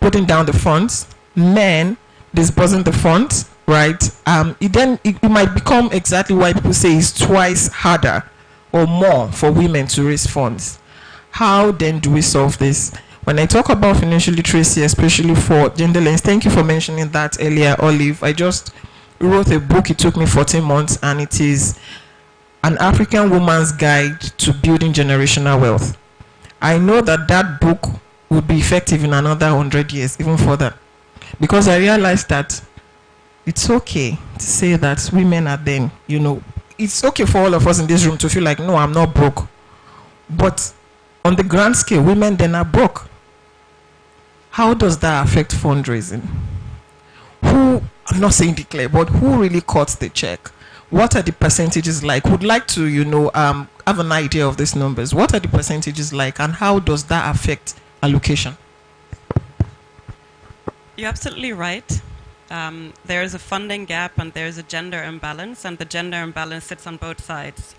putting down the funds, men disbursing the funds, right? It might become exactly why people say it's twice harder or more for women to raise funds. How then do we solve this? When I talk about financial literacy, especially for gender lens, thank you for mentioning that earlier, Olive. I just wrote a book. It took me 14 months, and it is An African Woman's Guide to Building Generational Wealth. I know that that book would be effective in another 100 years, even further, because I realized that it's okay to say that women are then, it's okay for all of us in this room to feel like, no, I'm not broke. But on the grand scale, women then are broke. How does that affect fundraising? Who, I'm not saying declare, but who really cuts the check? What are the percentages like? Would like to, have an idea of these numbers. What are the percentages like, and how does that affect allocation? You're absolutely right. There is a funding gap and there's a gender imbalance, and the gender imbalance sits on both sides.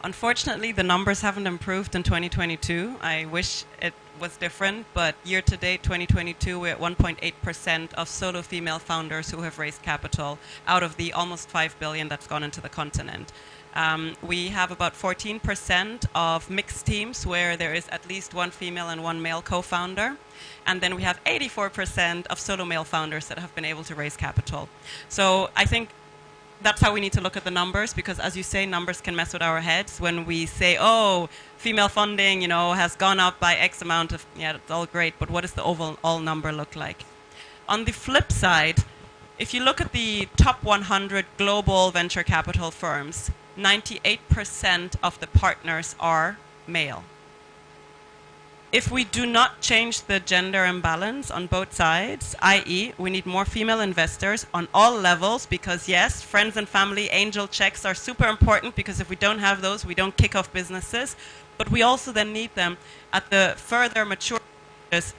Unfortunately, the numbers haven't improved in 2022. I wish it was different, but year to date, 2022, we're at 1.8% of solo female founders who have raised capital out of the almost 5 billion that's gone into the continent. We have about 14% of mixed teams where there is at least one female and one male co-founder. And then we have 84% of solo male founders that have been able to raise capital. So I think that's how we need to look at the numbers, because as you say, numbers can mess with our heads. When we say, oh, female funding, has gone up by X amount of, yeah, that's all great, but what does the overall number look like? On the flip side, if you look at the top 100 global venture capital firms, 98% of the partners are male. If we do not change the gender imbalance on both sides, i.e. we need more female investors on all levels, because yes, friends and family angel checks are super important, because if we don't have those, we don't kick off businesses. But we also then need them at the further mature stages,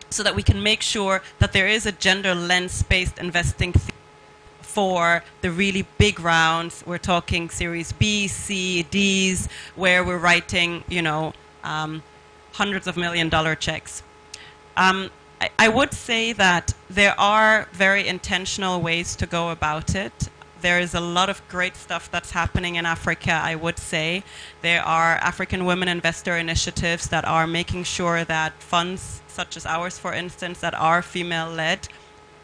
so that we can make sure that there is a gender lens-based investing for the really big rounds. We're talking Series B, C, Ds, where we're writing, hundreds of $1 million checks. I would say that there are very intentional ways to go about it. There is a lot of great stuff that's happening in Africa, I would say. There are African women investor initiatives that are making sure that funds such as ours, for instance, that are female-led,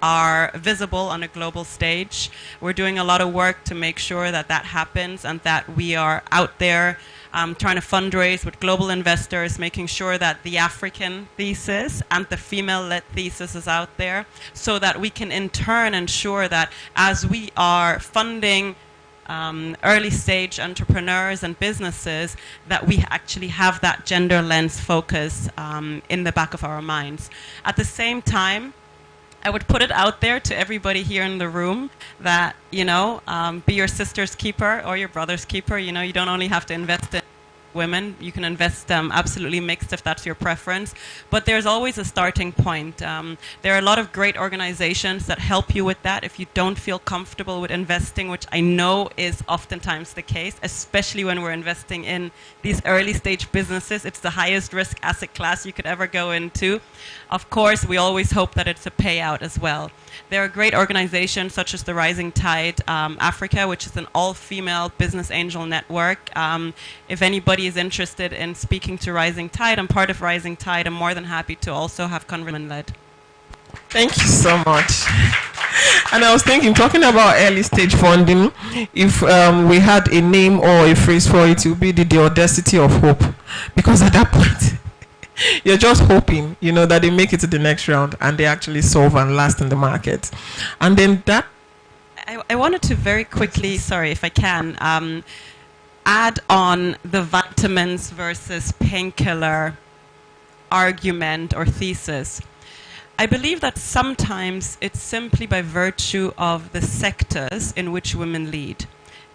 are visible on a global stage. We're doing a lot of work to make sure that that happens, and that we are out there trying to fundraise with global investors, making sure that the African thesis and the female-led thesis is out there, so that we can in turn ensure that as we are funding early stage entrepreneurs and businesses, that we actually have that gender lens focus in the back of our minds. At the same time, I would put it out there to everybody here in the room that, be your sister's keeper or your brother's keeper. You don't only have to invest in women. You can invest absolutely mixed if that's your preference. But there's always a starting point. There are a lot of great organizations that help you with that if you don't feel comfortable with investing, which I know is oftentimes the case, especially when we're investing in these early stage businesses. It's the highest risk asset class you could ever go into. Of course, we always hope that it's a payout as well. There are great organizations such as the Rising Tide Africa, which is an all-female business angel network. If anybody is interested in speaking to Rising Tide, I'm part of Rising Tide. I'm more than happy to also have conversation led. Thank you so much. And I was thinking, talking about early stage funding, if we had a name or a phrase for it, it would be the audacity of hope. Because at that point, you're just hoping, that they make it to the next round and they actually solve and last in the market. And then that... I wanted to very quickly, sorry if I can, add on the vitamins versus painkiller argument or thesis. I believe that sometimes it's simply by virtue of the sectors in which women lead.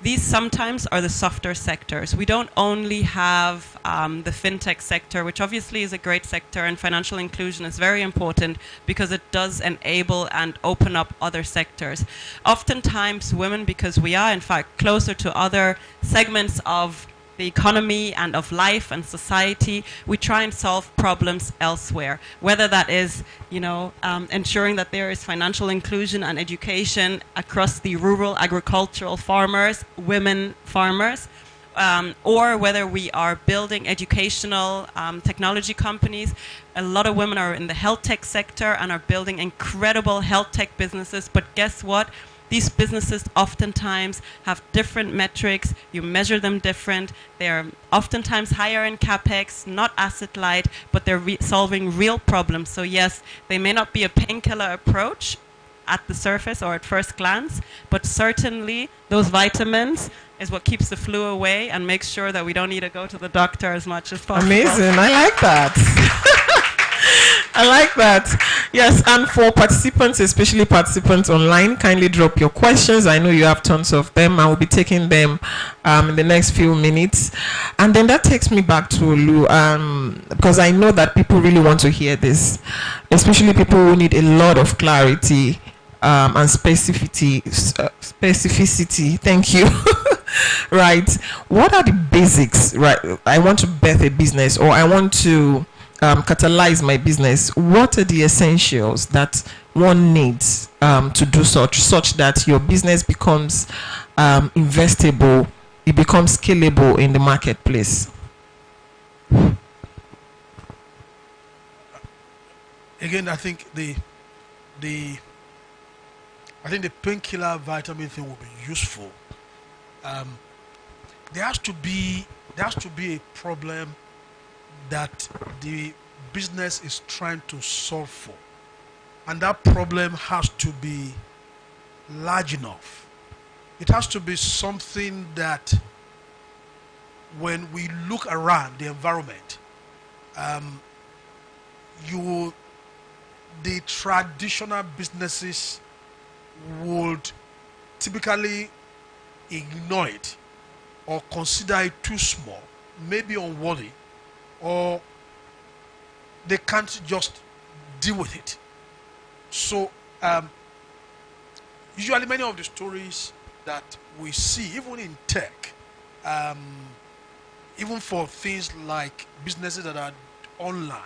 These sometimes are the softer sectors. We don't only have the fintech sector, which obviously is a great sector, and financial inclusion is very important because it does enable and open up other sectors. Oftentimes women, because we are in fact closer to other segments of the economy and of life and society, we try and solve problems elsewhere. Whether that is, ensuring that there is financial inclusion and education across the rural agricultural farmers, women farmers, or whether we are building educational technology companies. A lot of women are in the health tech sector and are building incredible health tech businesses, but guess what? These businesses oftentimes have different metrics. You measure them different. They're oftentimes higher in capex, not asset light, but they're solving real problems. So yes, they may not be a painkiller approach at the surface or at first glance, but certainly those vitamins is what keeps the flu away and makes sure that we don't need to go to the doctor as much as possible. Amazing. I like that. I like that. Yes, and for participants, especially participants online, kindly drop your questions. I know you have tons of them. I will be taking them in the next few minutes. And then that takes me back to Olu, because I know that people really want to hear this, especially people who need a lot of clarity and specificity. Thank you. Right. What are the basics? Right. I want to birth a business, or I want to catalyze my business. What are the essentials that one needs to do such that your business becomes investable, it becomes scalable in the marketplace? Again, I think the painkiller vitamin thing will be useful. There has to be a problem that the business is trying to solve for, and that problem has to be large enough. It has to be something that when we look around the environment, the traditional businesses would typically ignore it or consider it too small, maybe unworthy, or they can't just deal with it. So usually many of the stories that we see, even in tech, even for things like businesses that are online,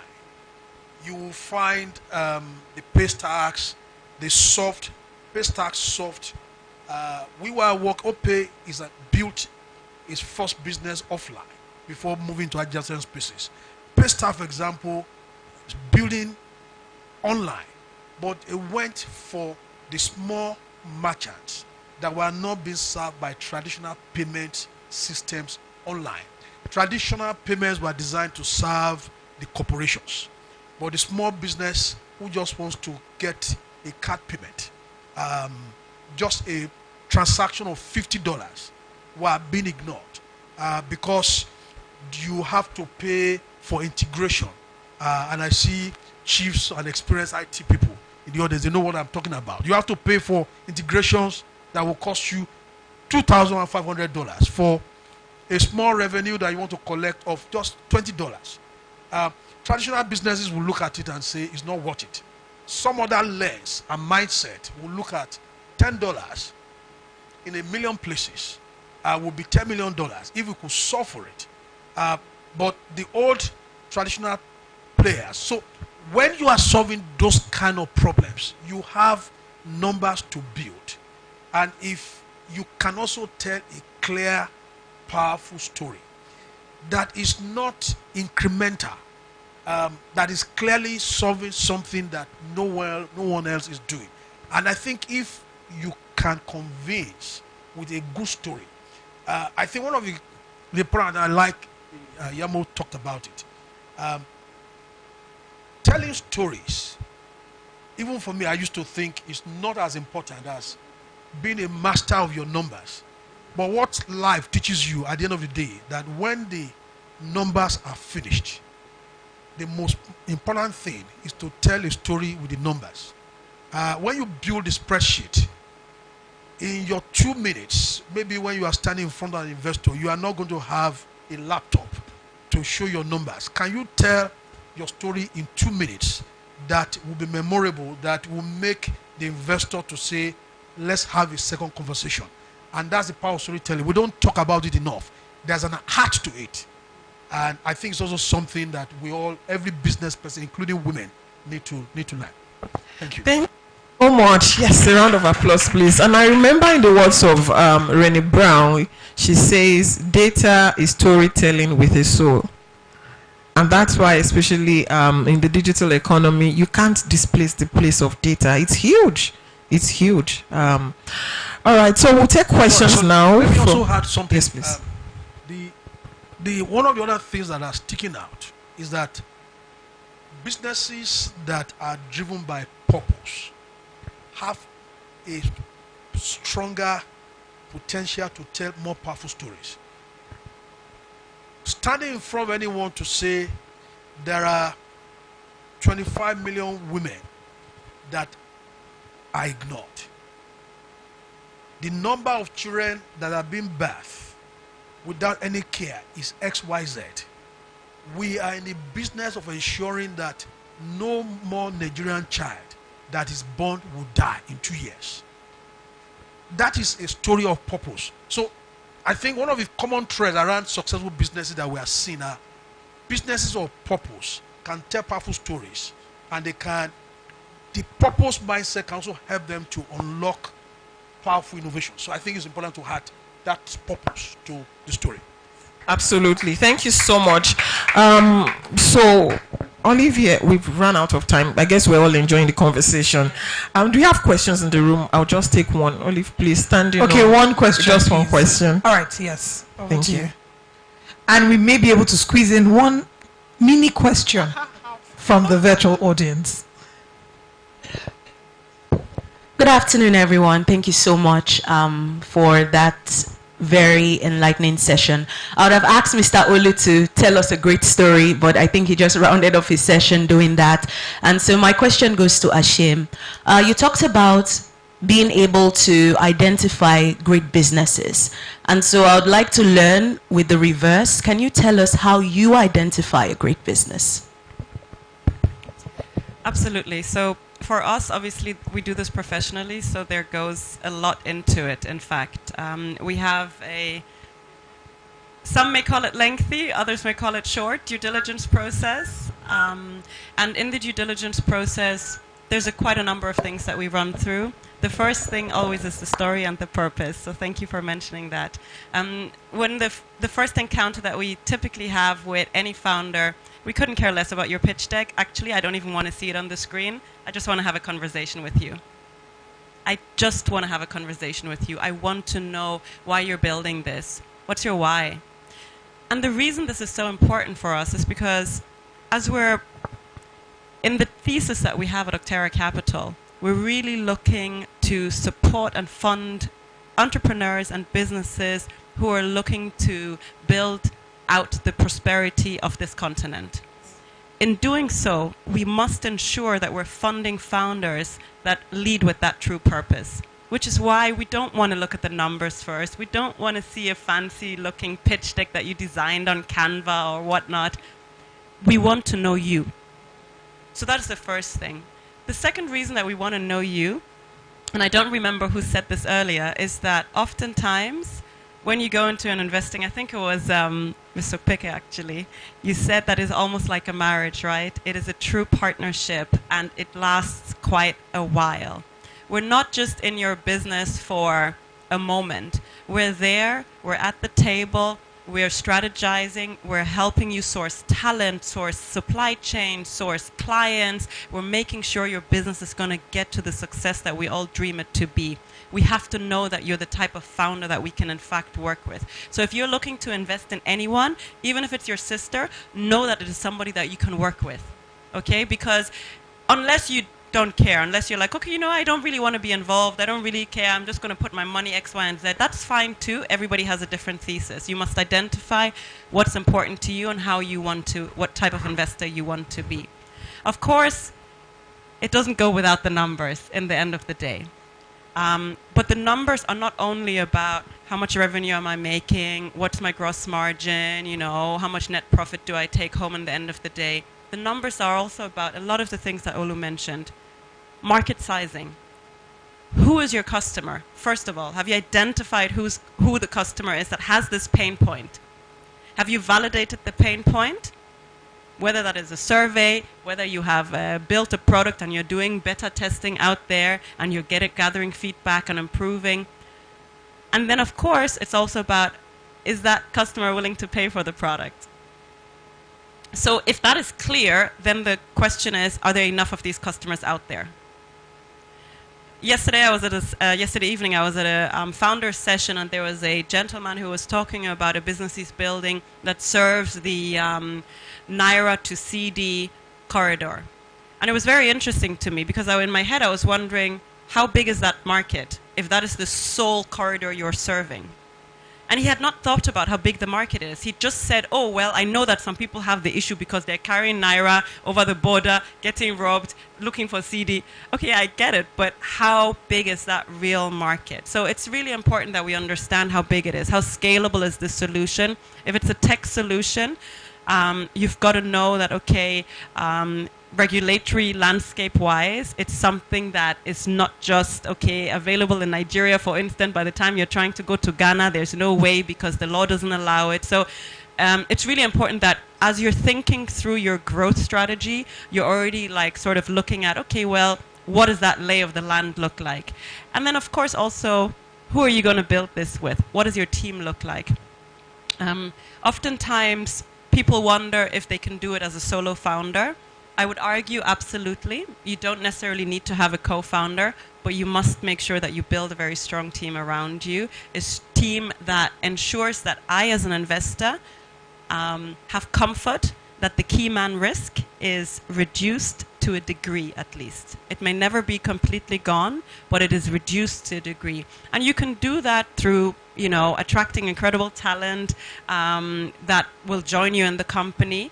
you will find the Paystack, Paystack soft. Opay is built its first business offline before moving to adjacent spaces. Paystack, for example, is building online, but it went for the small merchants that were not being served by traditional payment systems online. Traditional payments were designed to serve the corporations, but the small business who just wants to get a card payment, just a transaction of $50 were being ignored because you have to pay for integration. And I see chiefs and experienced IT people in the audience, they know what I'm talking about. You have to pay for integrations that will cost you $2,500 for a small revenue that you want to collect of just $20. Traditional businesses will look at it and say it's not worth it. Some other lens and mindset will look at $10 in a million places will be $10 million if we could solve for it. But the old traditional players, so when you are solving those kind of problems, you have numbers to build. And if you can also tell a clear, powerful story that is not incremental, that is clearly solving something that no one else is doing. And I think if you can convince with a good story, I think one of the point I like, Yamo talked about it, telling stories, even for me, I used to think it's not as important as being a master of your numbers. But what life teaches you at the end of the day, that when the numbers are finished, the most important thing is to tell a story with the numbers. When you build a spreadsheet, in your 2 minutes, maybe when you are standing in front of an investor, you are not going to have a laptop to show your numbers. Can you tell your story in 2 minutes that will be memorable, that will make the investor to say, let's have a second conversation? And that's the power of storytelling. We don't talk about it enough. there's an heart to it. And I think it's also something that every business person, including women, need to learn. Thank you. Thank you so much. Yes, a round of applause, please. And I remember in the words of Renee Brown, she says, data is storytelling with a soul. And that's why, especially in the digital economy, you can't displace the place of data. It's huge. It's huge. All right, so we'll take questions now. Let me also add something. Yes, please. One of the other things that are sticking out is that businesses that are driven by purpose have a stronger potential to tell more powerful stories. Standing in front of anyone to say there are 25 million women that are ignored. The number of children that are being birthed without any care is XYZ. We are in the business of ensuring that no more Nigerian child that is born will die in 2 years. That is a story of purpose. So I think one of the common threads around successful businesses that we are seeing are businesses of purpose can tell powerful stories, and the purpose mindset can also help them to unlock powerful innovation. So I think it's important to add that purpose to the story. Absolutely. Thank you so much. So, Olivier, we've run out of time. I guess we're all enjoying the conversation. Do you have questions in the room? I'll just take one. Olive, please stand in. Okay, one question. Just please. one question. All right, yes. Over Thank to you. And we may be able to squeeze in one mini question from the virtual audience. Good afternoon, everyone. Thank you so much for that very enlightening session. I would have asked Mr. Olu to tell us a great story, but I think he just rounded off his session doing that. And so my question goes to Ashim. You talked about being able to identify great businesses. And so I would like to learn with the reverse. Can you tell us how you identify a great business? Absolutely. So for us, obviously, we do this professionally, so there goes a lot into it, in fact. We have some may call it lengthy, others may call it short, due diligence process. And in the due diligence process, there's quite a number of things that we run through. The first thing always is the story and the purpose, so thank you for mentioning that. When the first encounter that we typically have with any founder, we couldn't care less about your pitch deck. Actually, I don't even want to see it on the screen. I just want to have a conversation with you. I just want to have a conversation with you. I want to know why you're building this. What's your why? And the reason this is so important for us is because as we're in the thesis that we have at Octera Capital, we're really looking to support and fund entrepreneurs and businesses who are looking to build out the prosperity of this continent. In doing so, we must ensure that we're funding founders that lead with that true purpose, which is why we don't want to look at the numbers first. We don't want to see a fancy-looking pitch deck that you designed on Canva or whatnot. We want to know you. So that's the first thing. The second reason that we want to know you, and I don't remember who said this earlier, is that oftentimes when you go into an investing, I think it was Mr. Pique actually, you said that it's almost like a marriage, right? It is a true partnership and it lasts quite a while. We're not just in your business for a moment. We're there, we're at the table, we're strategizing, we're helping you source talent, source supply chain, source clients. We're making sure your business is going to get to the success that we all dream it to be. We have to know that you're the type of founder that we can in fact work with. So if you're looking to invest in anyone, even if it's your sister, know that it is somebody that you can work with, okay? Because unless you don't care, unless you're like, okay, you know, I don't really want to be involved, I don't really care, I'm just going to put my money X, Y, and Z, that's fine too. Everybody has a different thesis. You must identify what's important to you and how you want to, what type of investor you want to be. Of course, it doesn't go without the numbers in the end of the day. But the numbers are not only about how much revenue am I making, what's my gross margin, you know, how much net profit do I take home at the end of the day. The numbers are also about a lot of the things that Olu mentioned. Market sizing. Who is your customer? First of all, have you identified who the customer is that has this pain point? Have you validated the pain point? Whether that is a survey, whether you have built a product and you're doing beta testing out there and you're gathering feedback and improving. And then, of course, it's also about, is that customer willing to pay for the product? So if that is clear, then the question is, are there enough of these customers out there? Yesterday evening, I was at a founder session, and there was a gentleman who was talking about a business he's building that serves the Naira to CD corridor. And it was very interesting to me because in my head I was wondering, how big is that market if that is the sole corridor you're serving? And he had not thought about how big the market is. He just said, oh, well, I know that some people have the issue because they're carrying Naira over the border, getting robbed, looking for CD. Okay, I get it, but how big is that real market? So it's really important that we understand how big it is. How scalable is the solution? If it's a tech solution, you've got to know that, okay, regulatory landscape-wise, it's something that is not just, okay, available in Nigeria, for instance. By the time you're trying to go to Ghana, there's no way because the law doesn't allow it. So it's really important that as you're thinking through your growth strategy, you're already like sort of looking at, okay, well, what does that lay of the land look like? And then, of course, also, who are you going to build this with? What does your team look like? Oftentimes, people wonder if they can do it as a solo founder. I would argue absolutely. You don't necessarily need to have a co-founder, but you must make sure that you build a very strong team around you. A team that ensures that I, as an investor, have comfort that the key man risk is reduced to a degree at least. It may never be completely gone, but it is reduced to a degree. And you can do that through, you know, attracting incredible talent that will join you in the company.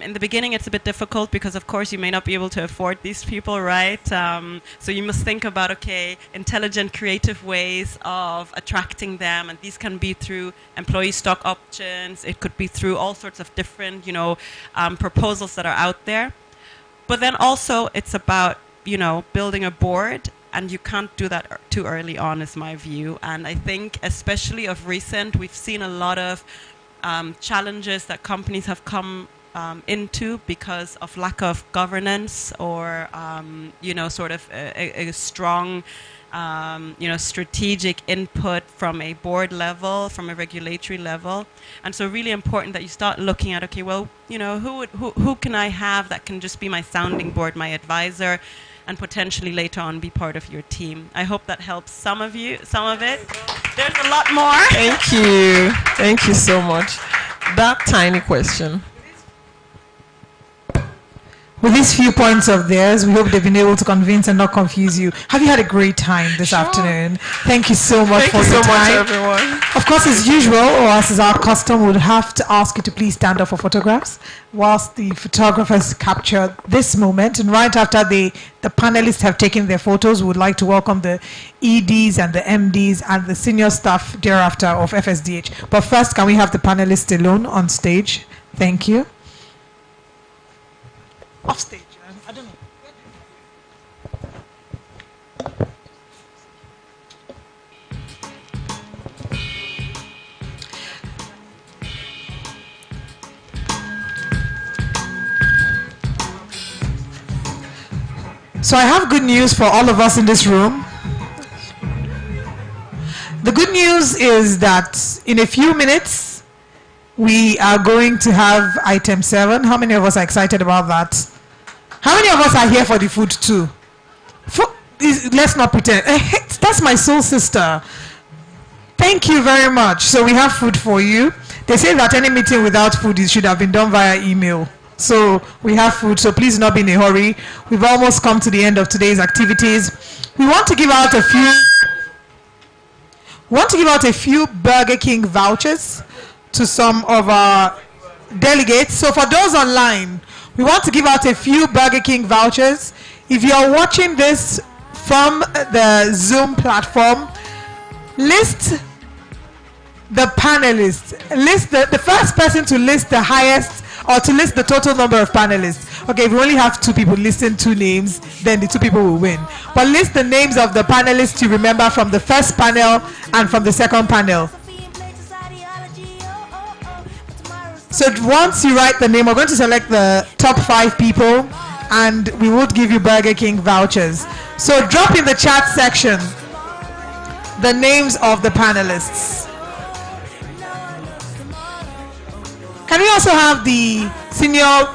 In the beginning, it's a bit difficult because, of course, you may not be able to afford these people, right? So you must think about, okay, intelligent, creative ways of attracting them. And these can be through employee stock options. It could be through all sorts of different, you know, proposals that are out there. But then also, it's about, you know, building a board. And you can't do that too early on, is my view. And I think, especially of recent, we've seen a lot of challenges that companies have come into because of lack of governance or, you know, sort of a strong, you know, strategic input from a board level, from a regulatory level. And so really important that you start looking at, okay, well, you know, who can I have that can just be my sounding board, my advisor, and potentially later on be part of your team. I hope that helps some of you, some of it. There's a lot more. Thank you. Thank you so much. That tiny question. With these few points of theirs, we hope they've been able to convince and not confuse you. Have you had a great time this afternoon? Thank you so much for your time. Thank you so much, everyone. Of course, as usual, or as is our custom, we would have to ask you to please stand up for photographs whilst the photographers capture this moment. And right after the panelists have taken their photos, we would like to welcome the EDs and the MDs and the senior staff thereafter of FSDH. But first, can we have the panelists alone on stage? Thank you. Off stage. I don't know. So I have good news for all of us in this room. The good news is that in a few minutes, we are going to have item 7. How many of us are excited about that? How many of us are here for the food too? Let's not pretend. That's my soul sister. Thank you very much. So we have food for you. They say that any meeting without food should have been done via email. So we have food, so please do not be in a hurry. We've almost come to the end of today's activities. We want to give out a few Burger King vouchers to some of our delegates. So for those online, we want to give out a few Burger King vouchers. If you're watching this from the Zoom platform, list the panelists. List the first person to list the highest or to list the total number of panelists. Okay, if we only have 2 people listing 2 names, then the 2 people will win. But list the names of the panelists you remember from the first panel and from the second panel. So once you write the name, we're going to select the top 5 people and we would give you Burger King vouchers. So drop in the chat section the names of the panelists. Can we also have the senior...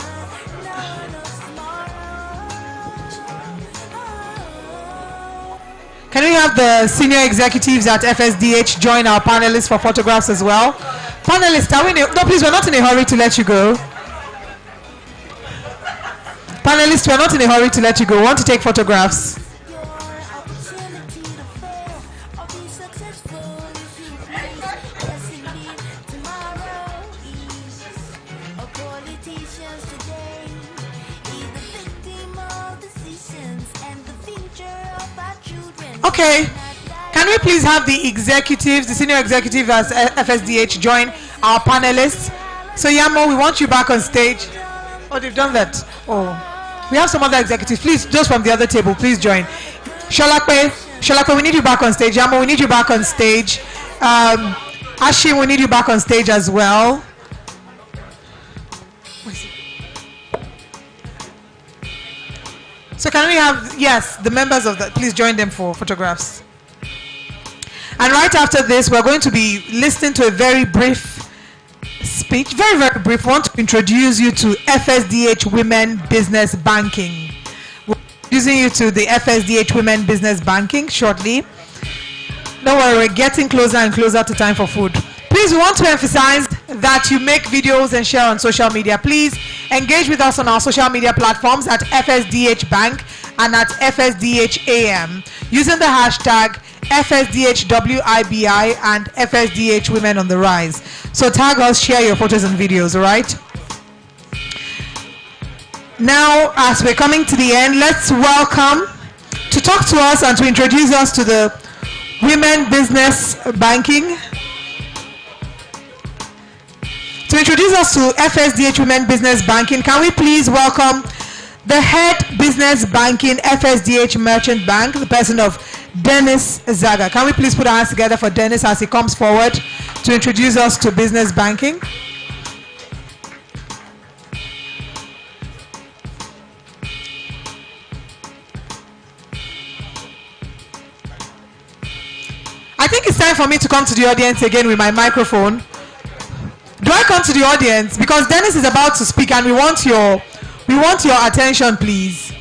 Can we have the senior executives at FSDH join our panelists for photographs as well? Panelists, are we no, please, we're not in a hurry to let you go. Panelists, we're not in a hurry to let you go. We want to take photographs. Okay, can we please have the executives, the senior executives as FSDH join our panelists? So Yamo, we want you back on stage. Oh, they've done that. Oh, we have some other executives. Please, just from the other table, please join. Sholakwe, we need you back on stage. Yamo, we need you back on stage. Ashim, we need you back on stage as well. So can we have, yes, the members of the, please join them for photographs. And right after this, we're going to be listening to a very brief speech, very, very brief. I want to introduce you to FSDH Women Business Banking. We're introducing you to the FSDH Women Business Banking shortly. Don't worry, we're getting closer and closer to time for food. Please, we want to emphasize that you make videos and share on social media. Please engage with us on our social media platforms at FSDH Bank and at FSDH AM using the hashtag FSDHWIBI and FSDH Women on the Rise. So tag us, share your photos and videos, all right? Now, as we're coming to the end, let's welcome to talk to us and to introduce us to the Women Business Banking. To introduce us to FSDH Women Business Banking, can we please welcome the head business banking FSDH Merchant Bank, the person of Dennis Zaga. Can we please put our hands together for Dennis as he comes forward to introduce us to business banking? I think it's time for me to come to the audience again with my microphone. Do I come to the audience? Because Dennis is about to speak and we want your attention, please.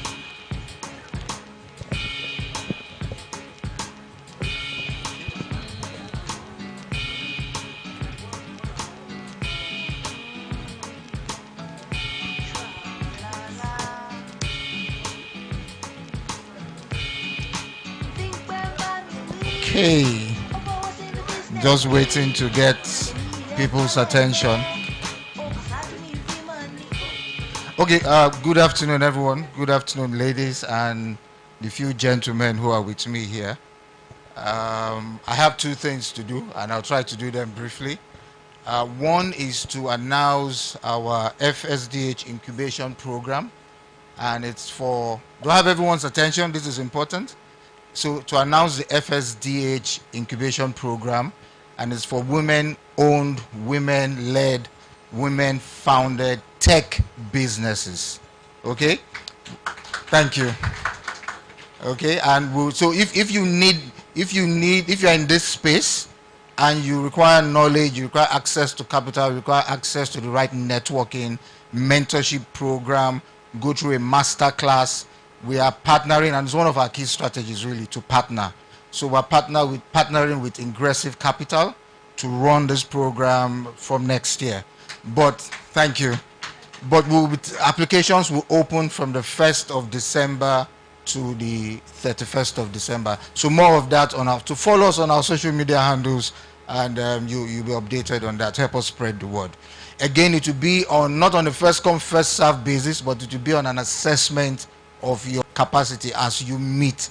Okay, just waiting to get people's attention. Okay, good afternoon, everyone. Good afternoon, ladies and the few gentlemen who are with me here. I have two things to do, and I'll try to do them briefly. One is to announce our FSDH incubation program, and it's for, do I have everyone's attention? This is important. So to announce the FSDH incubation program, and it's for women-owned, women-led, women-founded tech businesses. Okay, thank you. Okay, and so if you're in this space and you require knowledge, you require access to capital, you require access to the right networking, mentorship program, go through a master class, we are partnering, and it's one of our key strategies really to partner. So we're partnering with Ingressive Capital to run this program from next year. But thank you. But applications will open from the 1st of December to the 31st of December. So more of that to follow us on our social media handles, and you'll be updated on that. Help us spread the word. Again, it will be not on a first come first serve basis, but it will be on an assessment of your capacity as you meet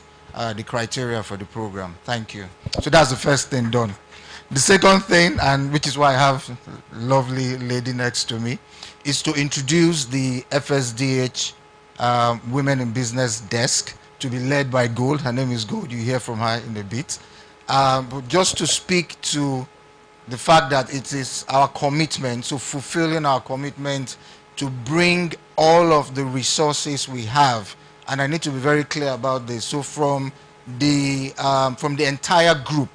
the criteria for the program. Thank you. So that's the first thing done. The second thing, and which is why I have a lovely lady next to me, is to introduce the FSDH Women in Business Desk to be led by Gold. Her name is Gold. You hear from her in a bit. But just to speak to the fact that it is our commitment, so fulfilling our commitment to bring all of the resources we have, and I need to be very clear about this. So from the entire group,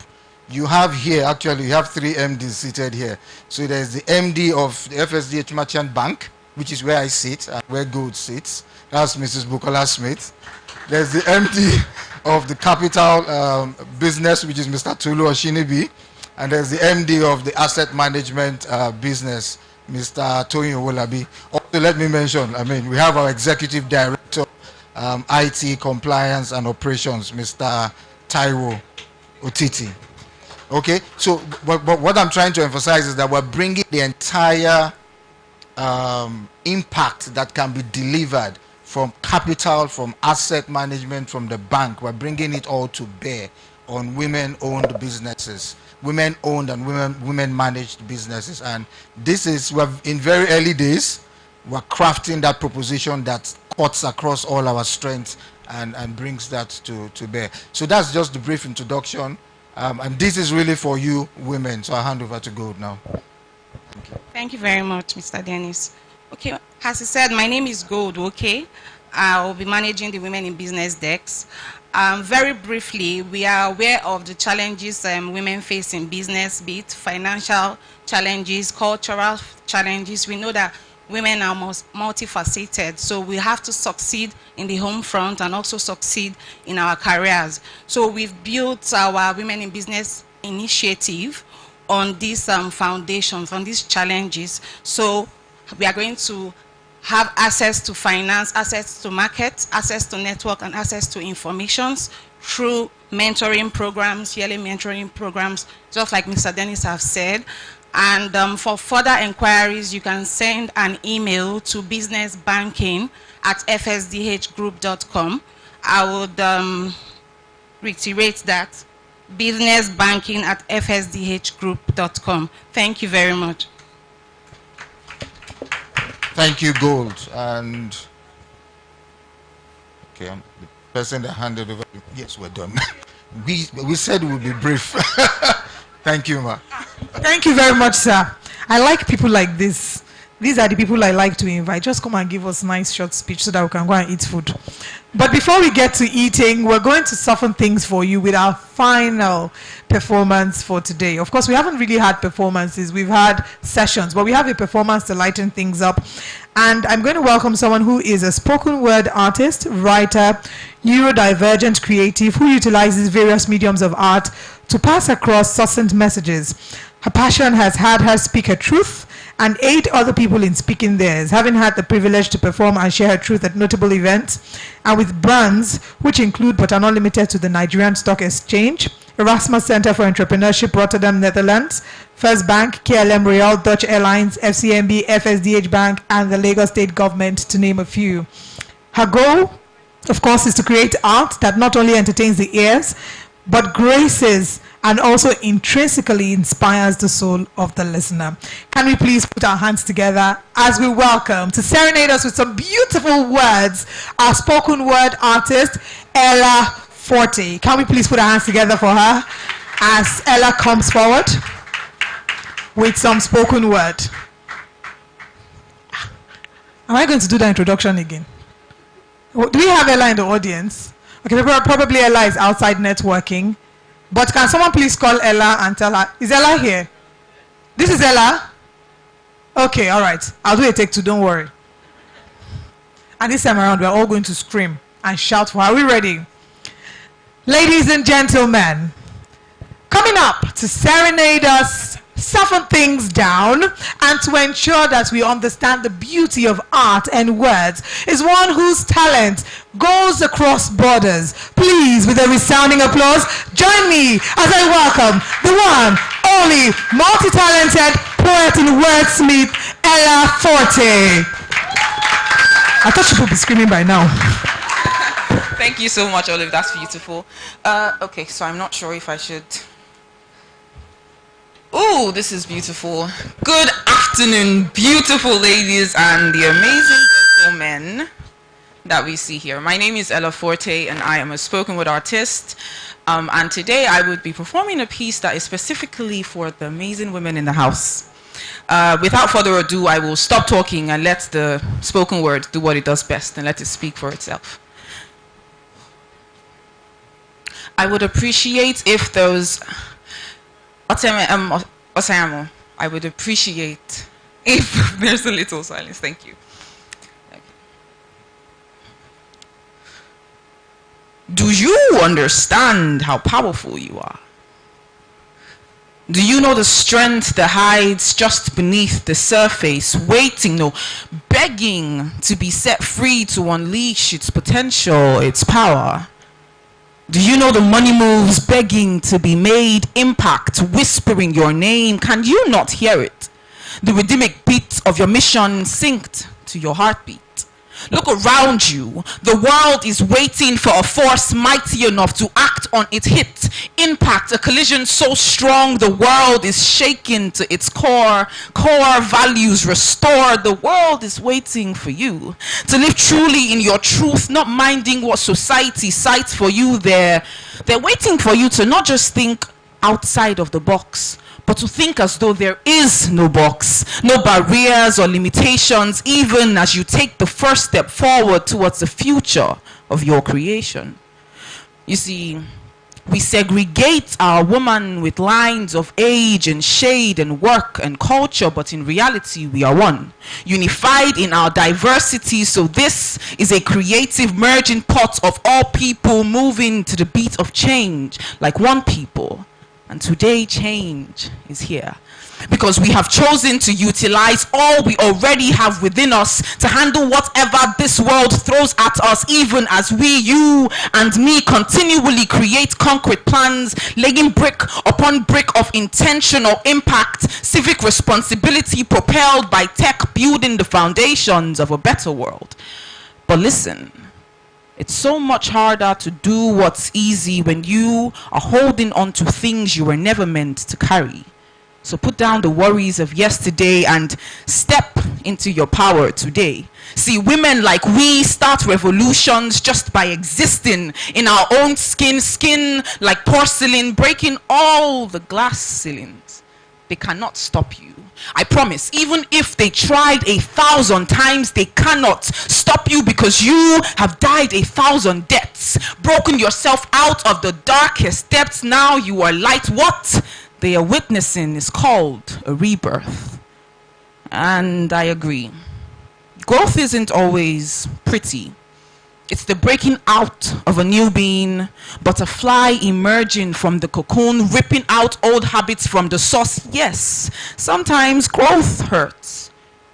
you have here, actually you have 3 MDs seated here. So there's the MD of the FSDH Merchant Bank, which is where I sit and where Gold sits. That's Mrs. Bukola Smith. There's the MD of the Capital Business, which is Mr. Tulu Oshinibi. And there's the MD of the Asset Management Business, Mr. Tony Owolabi. Also, let me mention, we have our Executive Director, IT, Compliance and Operations, Mr. Taiwo Otiti. Okay, so but what I'm trying to emphasize is that we're bringing the entire impact that can be delivered from capital, from asset management, from the bank. We're bringing it all to bear on women-owned businesses, women-owned and women-managed businesses. And this is, we're in very early days. We're crafting that proposition that cuts across all our strengths and brings that to bear. So that's just the brief introduction. And this is really for you women. So I'll hand over to Gold now. Thank you. Thank you very much, Mr. Dennis. Okay, as he said, my name is Gold, okay? I'll be managing the Women in Business Desk. Very briefly, we are aware of the challenges women face in business, be it financial challenges, cultural challenges. We know that women are multifaceted, so we have to succeed in the home front and also succeed in our careers. So we've built our Women in Business initiative on these foundations, on these challenges. So we are going to have access to finance, access to market, access to network, and access to informations through mentoring programs, yearly mentoring programs, just like Mr. Dennis have said. And for further inquiries, you can send an email to businessbanking@fsdhgroup.com. I would reiterate that, businessbanking@fsdhgroup.com. Thank you very much. Thank you, Gold. And okay, the person that handed over. Yes, we're done. we said we'll be brief. Thank you, ma. Thank you very much, sir. I like people like this. These are the people I like to invite. Just come and give us a nice short speech so that we can go and eat food. But before we get to eating, we're going to soften things for you with our final performance for today. Of course, we haven't really had performances. We've had sessions, but we have a performance to lighten things up. And I'm going to welcome someone who is a spoken word artist, writer, neurodivergent creative, who utilizes various mediums of art to pass across succinct messages. Her passion has had her speak her truth and aid other people in speaking theirs, having had the privilege to perform and share her truth at notable events and with brands which include but are not limited to the Nigerian Stock Exchange, Erasmus Center for Entrepreneurship, Rotterdam, Netherlands, First Bank, KLM Royal, Dutch Airlines, FCMB, FSDH Bank, and the Lagos State Government, to name a few. Her goal, of course, is to create art that not only entertains the ears, but graces and also intrinsically inspires the soul of the listener. Can we please put our hands together as we welcome, to serenade us with some beautiful words, our spoken word artist, Ella Forte. Can we please put our hands together for her as Ella comes forward with some spoken word. Am I going to do the introduction again? Do we have Ella in the audience? Okay, probably Ella is outside networking. But can someone please call Ella and tell her, is Ella here? This is Ella? Okay, all right. I'll do a take two, don't worry. And this time around, we're all going to scream and shout for her. Are we ready? Ladies and gentlemen, coming up to serenade us, soften things down, and to ensure that we understand the beauty of art and words is one whose talent goes across borders. Please, with a resounding applause, join me as I welcome the one, only, multi-talented poet and wordsmith, Ella Forte. I thought she would be screaming by now. Thank you so much, Olive. That's beautiful. Okay, so I'm not sure if I should... Oh, this is beautiful. Good afternoon, beautiful ladies and the amazing gentlemen. that we see here. My name is Ella Forte, and I am a spoken word artist. And today I would be performing a piece that is specifically for the amazing women in the house. Without further ado, I will stop talking and let the spoken word do what it does best and let it speak for itself. I would appreciate if those... I would appreciate if there's a little silence. Thank you. Do you understand how powerful you are? Do you know the strength that hides just beneath the surface, waiting, no, begging to be set free to unleash its potential, its power? Do you know the money moves begging to be made, impact, whispering your name? Can you not hear it? The rhythmic beat of your mission synced to your heartbeat. Look around you. The world is waiting for a force mighty enough to act on its hit. Impact, a collision so strong the world is shaken to its core. Core values restored. The world is waiting for you to live truly in your truth, not minding what society cites for you. They're waiting for you to not just think outside of the box, but to think as though there is no box, no barriers or limitations, even as you take the first step forward towards the future of your creation. You see, we segregate our woman with lines of age and shade and work and culture, but in reality we are one, unified in our diversity. So this is a creative merging pot of all people moving to the beat of change like one people. And today change is here because we have chosen to utilize all we already have within us to handle whatever this world throws at us, even as we, you and me, continually create concrete plans, laying brick upon brick of intentional impact, civic responsibility propelled by tech, building the foundations of a better world. But listen, it's so much harder to do what's easy when you are holding on to things you were never meant to carry. So put down the worries of yesterday and step into your power today. See, women like we start revolutions just by existing in our own skin like porcelain, breaking all the glass ceilings. They cannot stop you. I promise, even if they tried 1,000 times, they cannot stop you because you have died 1,000 deaths, broken yourself out of the darkest depths. Now you are light. What they are witnessing is called a rebirth. And I agree. Growth isn't always pretty. It's the breaking out of a new being, butterfly emerging from the cocoon, ripping out old habits from the source. Yes, sometimes growth hurts,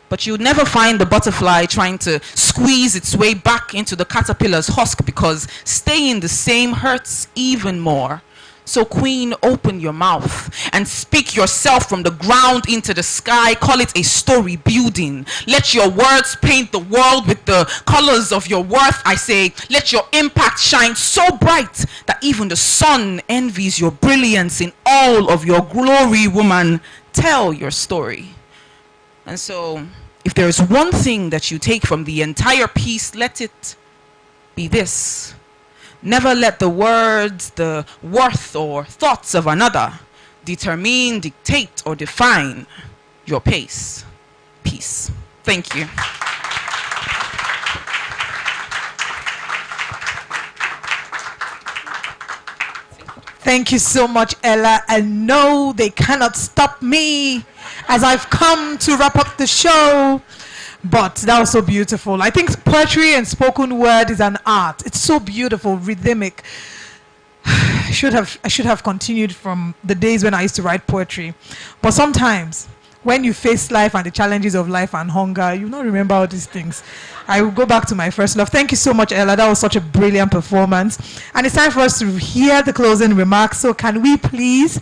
but you'll never find the butterfly trying to squeeze its way back into the caterpillar's husk because staying the same hurts even more. So queen, open your mouth and speak yourself from the ground into the sky. Call it a story building. Let your words paint the world with the colors of your worth. I say, let your impact shine so bright that even the sun envies your brilliance in all of your glory. Woman, tell your story. And so, if there is one thing that you take from the entire piece, let it be this. Never let the words, the worth or thoughts of another determine, dictate, or define your pace. Peace. Thank you. Thank you so much, Ella. And no, they cannot stop me as I've come to wrap up the show. But that was so beautiful. I think poetry and spoken word is an art. It's so beautiful, rhythmic. I should have continued from the days when I used to write poetry. But sometimes, when you face life and the challenges of life and hunger, you don't remember all these things. I will go back to my first love. Thank you so much, Ella. That was such a brilliant performance. And it's time for us to hear the closing remarks. So can we please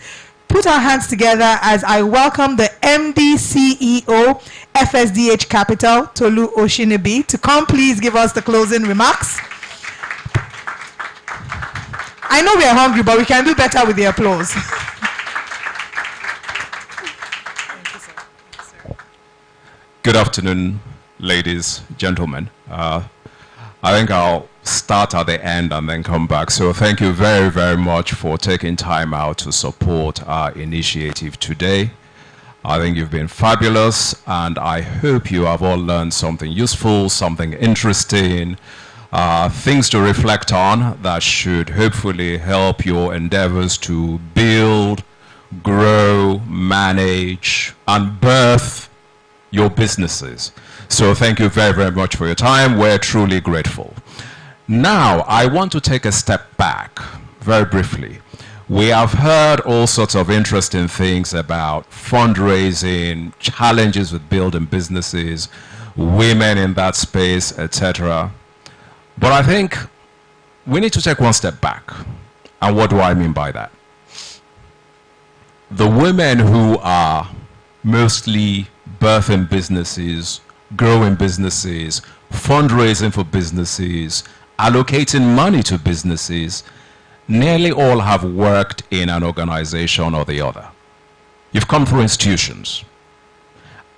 put our hands together as I welcome the MD CEO, FSDH Capital, Tolu Oshinabi, to come please give us the closing remarks. I know we are hungry, but we can do better with the applause. Good afternoon, ladies, gentlemen. I think I'll start at the end and then come back. So thank you very, very much for taking time out to support our initiative today. I think you've been fabulous, and I hope you have all learned something useful, something interesting, things to reflect on that should hopefully help your endeavors to build, grow, manage, and birth your businesses. So thank you very, very much for your time. We're truly grateful. Now, I want to take a step back very briefly. We have heard all sorts of interesting things about fundraising, challenges with building businesses, women in that space, etc. But I think we need to take one step back. And what do I mean by that? The women who are mostly birthing businesses, growing businesses, fundraising for businesses, allocating money to businesses, nearly all have worked in an organization or the other. You've come through institutions.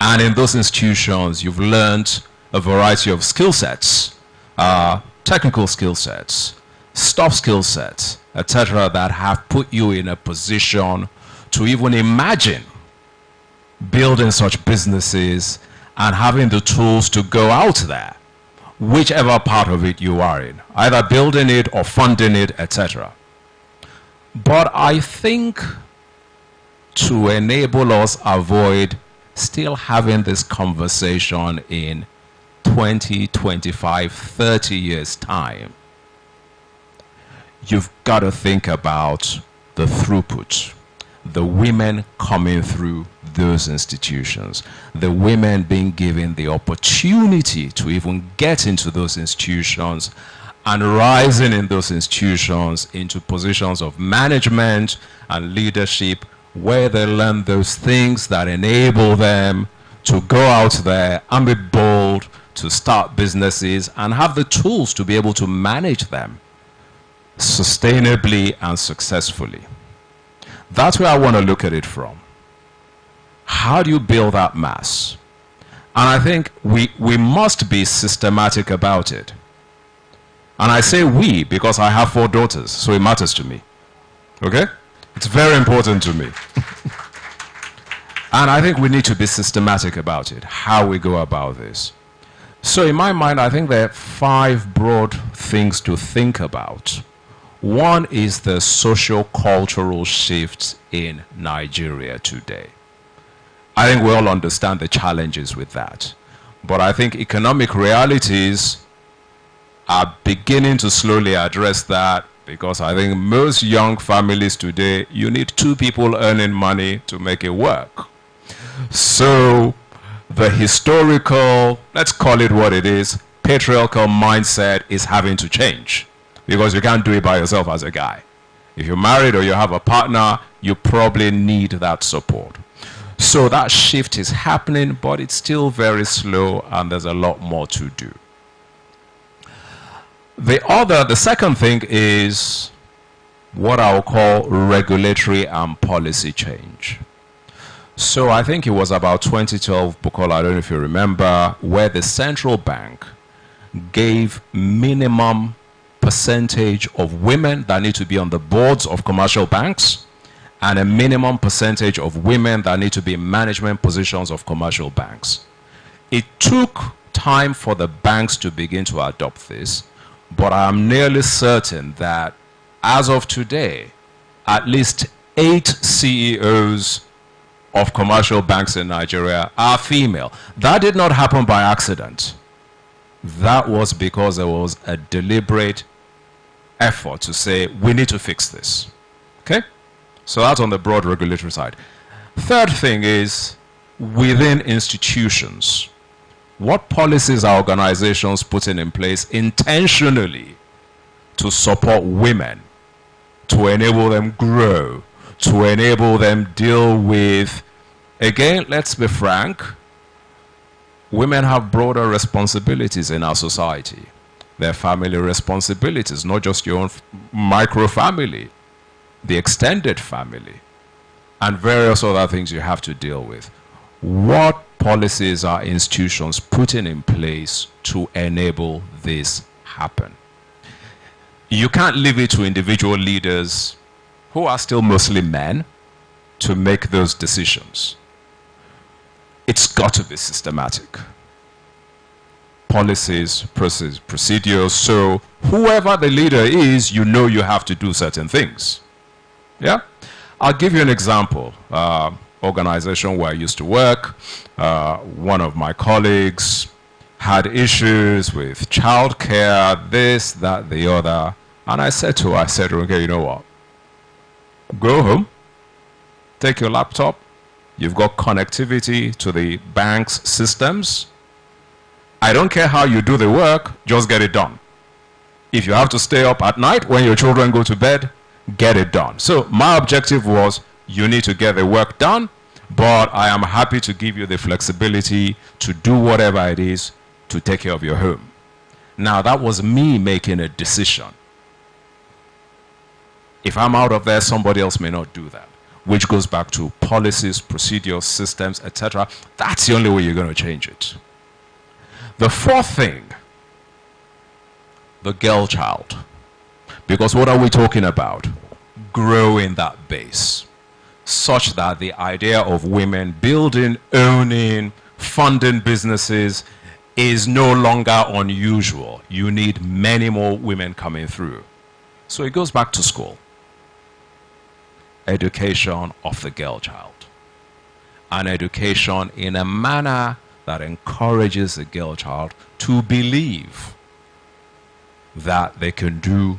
And in those institutions, you've learned a variety of skill sets, technical skill sets, soft skill sets, etc., that have put you in a position to even imagine building such businesses and having the tools to go out there, whichever part of it you are in, either building it or funding it, etc. But I think to enable us avoid still having this conversation in 20, 25, 30 years' time, you've got to think about the throughput, the women coming through those institutions, the women being given the opportunity to even get into those institutions and rising in those institutions into positions of management and leadership, where they learn those things that enable them to go out there and be bold, to start businesses and have the tools to be able to manage them sustainably and successfully. That's where I want to look at it from. How do you build that mass? And I think we must be systematic about it. And I say we because I have 4 daughters, so it matters to me. Okay? It's very important to me. And I think we need to be systematic about it, how we go about this. So in my mind, I think there are 5 broad things to think about. One is the socio-cultural shifts in Nigeria today. I think we all understand the challenges with that. But I think economic realities are beginning to slowly address that, because I think most young families today, you need 2 people earning money to make it work. So the historical, let's call it what it is, patriarchal mindset is having to change, because you can't do it by yourself as a guy. If you're married or you have a partner, you probably need that support. So that shift is happening, but it's still very slow, and there's a lot more to do. The second thing is what I'll call regulatory and policy change. So I think it was about 2012, Bukola, I don't know if you remember, where the central bank gave minimum percentage of women that need to be on the boards of commercial banks and a minimum percentage of women that need to be in management positions of commercial banks. It took time for the banks to begin to adopt this, but I'm nearly certain that as of today, at least 8 CEOs of commercial banks in Nigeria are female. That did not happen by accident. That was because there was a deliberate effort to say, we need to fix this. Okay? So that's on the broad regulatory side. Third thing is within institutions. What policies are organizations putting in place intentionally to support women, to enable them grow, to enable them deal with, again, let's be frank, women have broader responsibilities in our society. Their family responsibilities, not just your own micro-family, the extended family, and various other things you have to deal with. What policies are institutions putting in place to enable this happen. You can't leave it to individual leaders who are still mostly men to make those decisions. It's got to be systematic. Policies, procedures, so whoever the leader is, you know you have to do certain things. Yeah? I'll give you an example. Organization where I used to work, one of my colleagues had issues with childcare, this, that, the other. And I said to her, okay, you know what? Go home, take your laptop, you've got connectivity to the bank's systems. I don't care how you do the work, just get it done. If you have to stay up at night when your children go to bed, get it done. So my objective was, you need to get the work done, but I am happy to give you the flexibility to do whatever it is to take care of your home. Now, that was me making a decision. If I'm out of there, somebody else may not do that, which goes back to policies, procedures, systems, etc. That's the only way you're going to change it. The fourth thing, the girl child. Because what are we talking about? Growing that base, such that the idea of women building, owning, funding businesses is no longer unusual. You need many more women coming through. So it goes back to school. Education of the girl child. An education in a manner that encourages the girl child to believe that they can do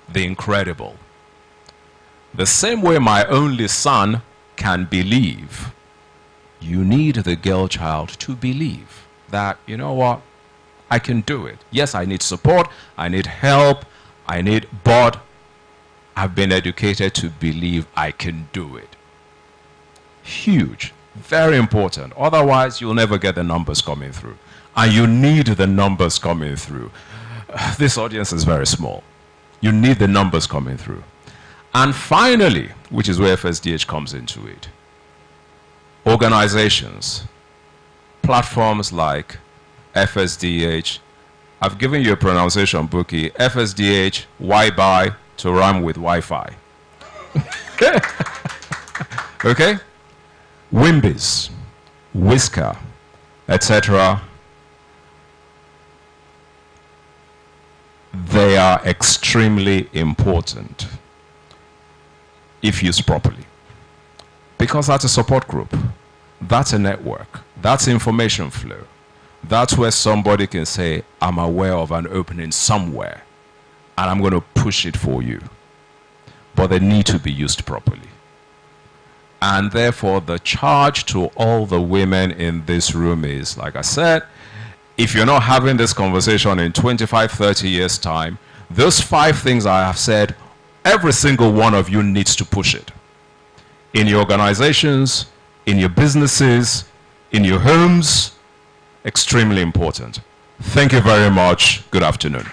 the incredible. The same way my only son can believe, you need the girl child to believe that, you know what, I can do it. Yes, I need support, I need help, but I've been educated to believe I can do it. Huge, very important. Otherwise, you'll never get the numbers coming through. And you need the numbers coming through. This audience is very small. You need the numbers coming through. And finally, which is where FSDH comes into it, organizations, platforms like FSDH. I've given you a pronunciation, Bookie. FSDH, Wi-Fi, to rhyme with Wi-Fi. Okay? Wimbys, Whisker, etc. They are extremely important if used properly. Because that's a support group. That's a network. That's information flow. That's where somebody can say, I'm aware of an opening somewhere, and I'm going to push it for you. But they need to be used properly. And therefore, the charge to all the women in this room is, like I said, if you're not having this conversation in 25, 30 years' time, those 5 things I have said, every single one of you needs to push it. In your organizations, in your businesses, in your homes, extremely important. Thank you very much. Good afternoon.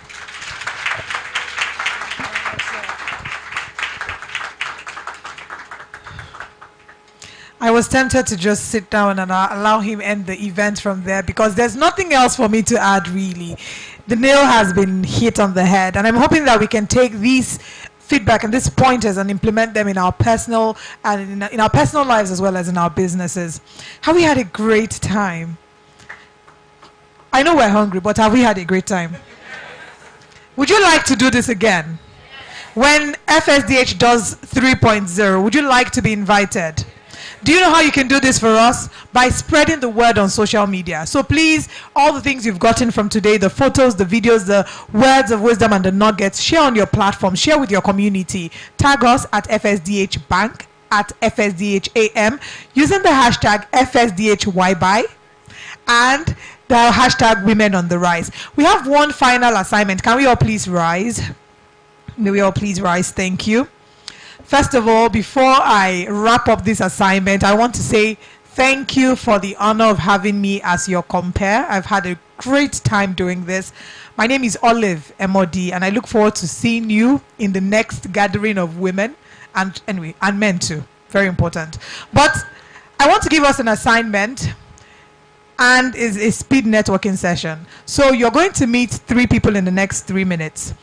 I was tempted to just sit down and allow him end the event from there because there's nothing else for me to add, really. The nail has been hit on the head, and I'm hoping that we can take these feedback and these pointers and implement them in our personal and in our personal lives as well as in our businesses. Have we had a great time? I know we're hungry, but have we had a great time? Would you like to do this again? When FSDH does 3.0, would you like to be invited? Do you know how you can do this for us? By spreading the word on social media. So please, all the things you've gotten from today, the photos, the videos, the words of wisdom and the nuggets, share on your platform, share with your community. Tag us at FSDH Bank, at FSDHAM, using the hashtag FSDHYBY and the hashtag Women on the Rise. We have one final assignment. Can we all please rise? May we all please rise? Thank you. First of all, before I wrap up this assignment, I want to say thank you for the honor of having me as your compare. I've had a great time doing this. My name is Olive Emodi, and I look forward to seeing you in the next gathering of women and men too. Very important. But I want to give us an assignment. and is a speed networking session. So you're going to meet 3 people in the next 3 minutes.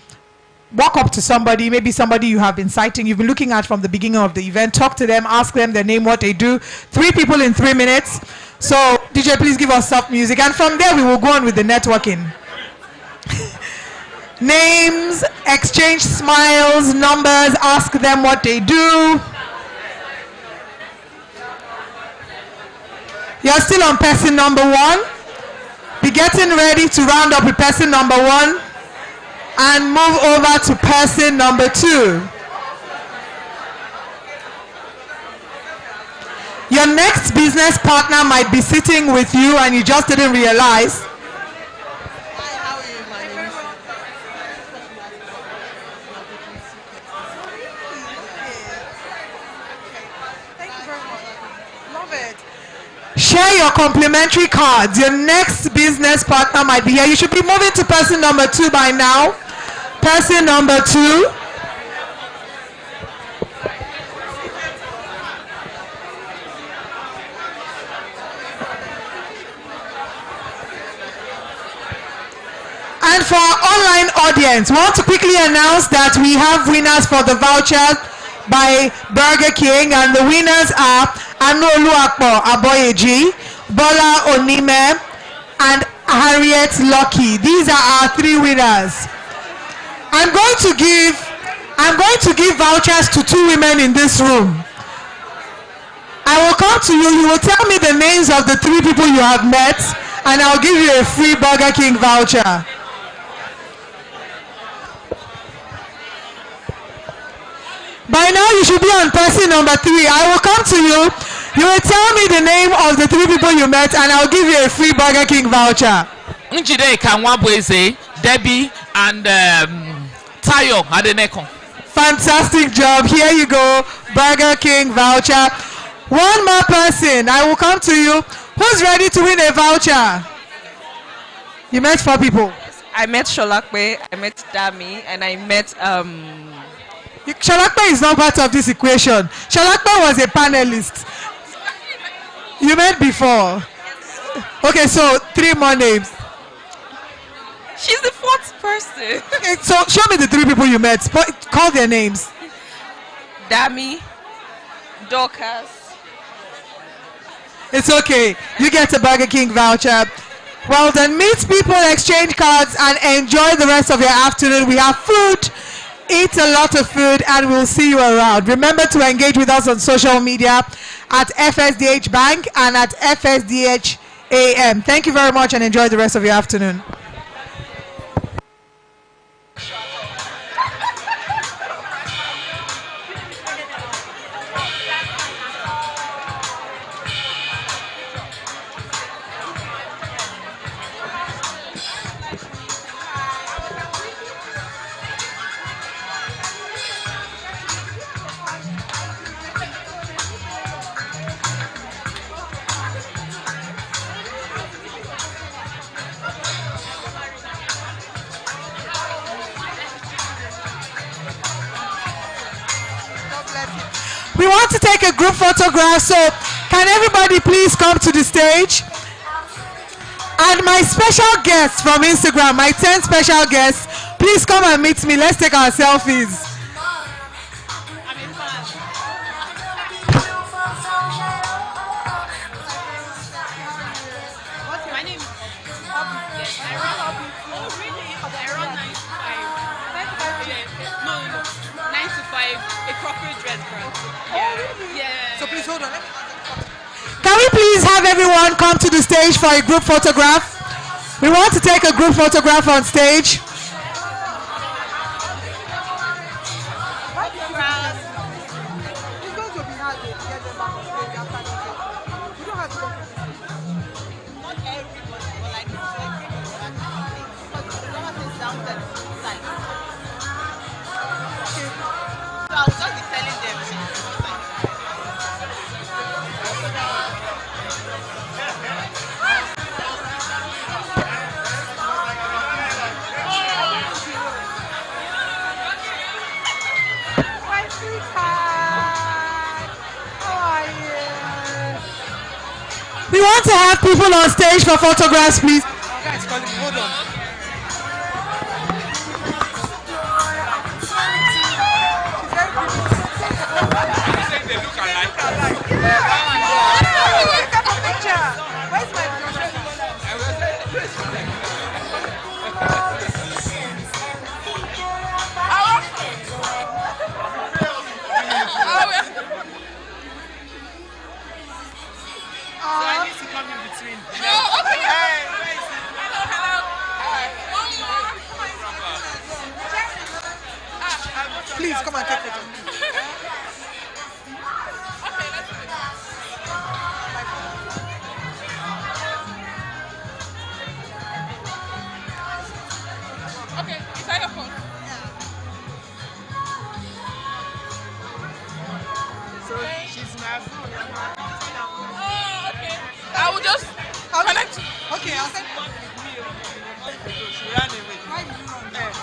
Walk up to somebody, maybe somebody you have been citing, you've been looking at from the beginning of the event, talk to them, ask them their name, what they do. 3 people in 3 minutes. So DJ, please give us soft music, and from there we will go on with the networking. Names, exchange smiles, numbers, ask them what they do. You're still on person number 1. Be getting ready to round up with person number 1 and move over to person number 2. Your next business partner might be sitting with you and you just didn't realize. Share your complimentary cards. Your next business partner might be here. You should be moving to person number 2 by now. Person number 2. And for our online audience, we want to quickly announce that we have winners for the vouchers by Burger King, and the winners are Anoluapo Aboyeji, Bola Onime, and Harriet Lucky. These are our 3 winners. I'm going to give vouchers to 2 women in this room. I will come to you. You will tell me the names of the 3 people you have met, and I'll give you a free Burger King voucher. By now you should be on person number 3. I will come to you. You will tell me the name of the 3 people you met, and I'll give you a free Burger King voucher. Njideka Nwabweze, Debbie, and Tayo Adeneko. Fantastic job. Here you go. Burger King voucher. One more person. I will come to you. Who's ready to win a voucher? You met 4 people. I met Sholakwe, I met Dami, and I met Sholakwe is not part of this equation. Sholakwe was a panelist. You met before. Okay, so 3 more names. She's the 4th person. Okay, so show me the 3 people you met. Call their names. Dami, Dorcas. It's okay. You get a Burger King voucher. Well then, meet people, exchange cards, and enjoy the rest of your afternoon. We have food. Eat a lot of food, and we'll see you around. Remember to engage with us on social media at FSDH Bank and at FSDH AM. Thank you very much, and enjoy the rest of your afternoon. We want to take a group photograph, so can everybody please come to the stage? And my special guests from Instagram, my 10 special guests, please come and meet me. Let's take our selfies. My name is Yes, I run up. Oh, really? I run 9 to 5. No, 9 to 5. A corporate dress brand. Yeah. So please hold on. Can we please have everyone come to the stage for a group photograph? We want to take a group photograph on stage. We want to have people on stage for photographs, please. Guys, hold on. Please come and take photo. Okay, is that your phone? So she's my phone. Oh, okay. I will just connect. Okay, I'll send. She ran away. Why did you run?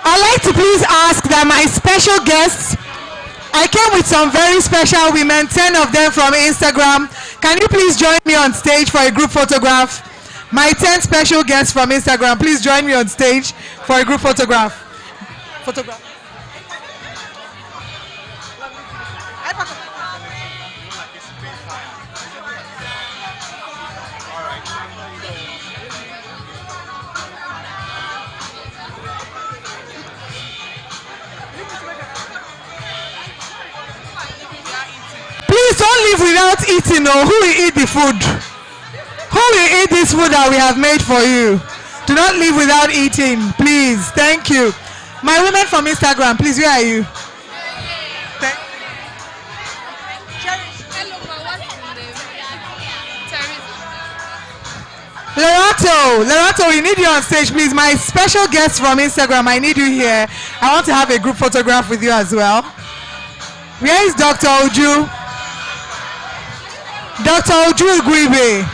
I'd like to please ask that my special guests, I came with some very special women, 10 of them from Instagram. Can you please join me on stage for a group photograph? My 10 special guests from Instagram, please join me on stage for a group photograph. Photograph. Please don't leave without eating. Oh, who will eat the food? Who will eat this food that we have made for you? Do not leave without eating, please. Thank you. My women from Instagram, please, where are you? Lerato, we need you on stage, please. My special guest from Instagram, I need you here. I want to have a group photograph with you as well. Where is Dr. Oju? Dr. Oju Igwibe.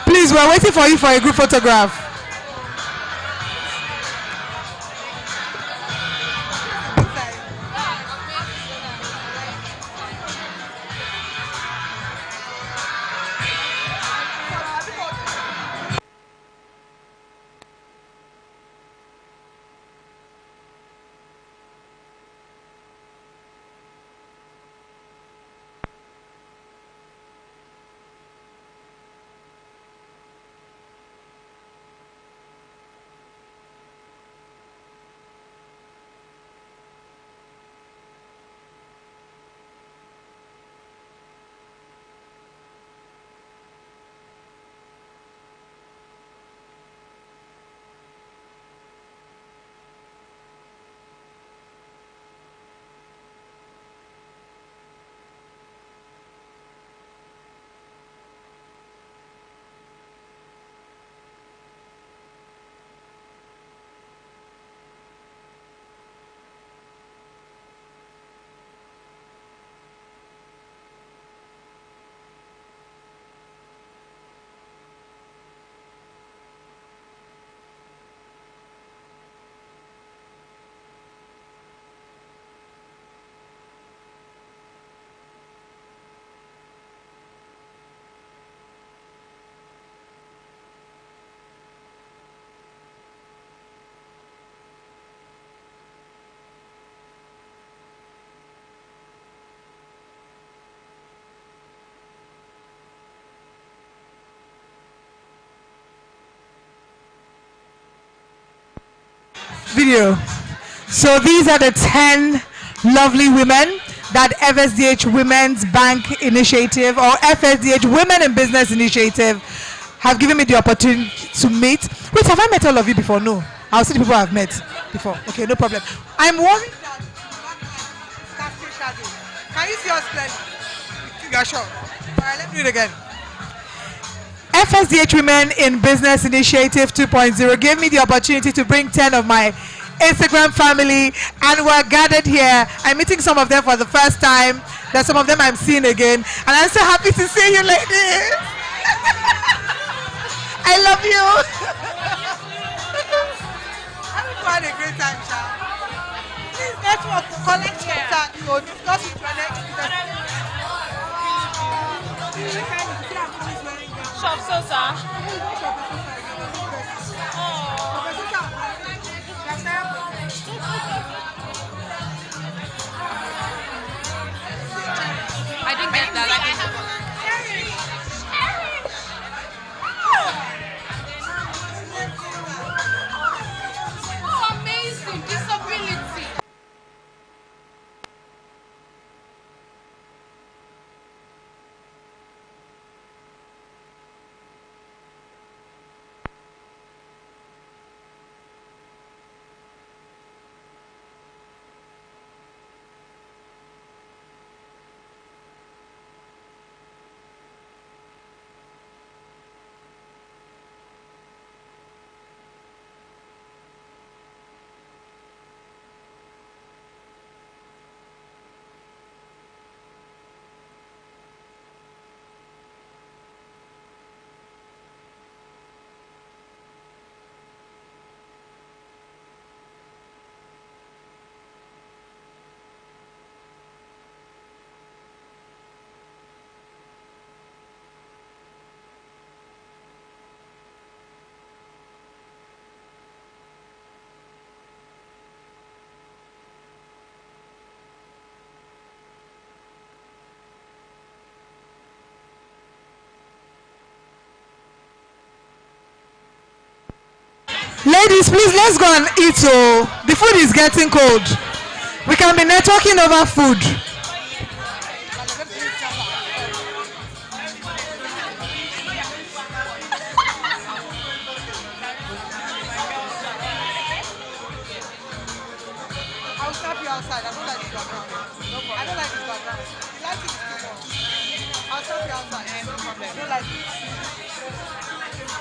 Please, we're waiting for you for a group photograph. Video. So these are the 10 lovely women that FSDH Women's Bank Initiative or FSDH Women in Business Initiative have given me the opportunity to meet. Wait, have I met all of you before? No. I'll see the people I've met before. Okay, no problem. I'm worried that that's still shadow. Can you see us clearly? Yeah, sure. All right, let's do it again. FSDH Women in Business Initiative 2.0 gave me the opportunity to bring 10 of my Instagram family, and we're gathered here. I'm meeting some of them for the first time. There's some of them I'm seeing again, and I'm so happy to see you, ladies. I love you. I had a great time, Sha. Please network, collect contact, so discuss with your next. Shop Sosa. I didn't get that. Oh, amazing. Disability. Ladies, please, let's go and eat. So the food is getting cold. We can be networking over food. I'll stop you outside. I don't like this background. I don't like this background. The lighting is too much. I'll stop you outside. No problem. I don't like it.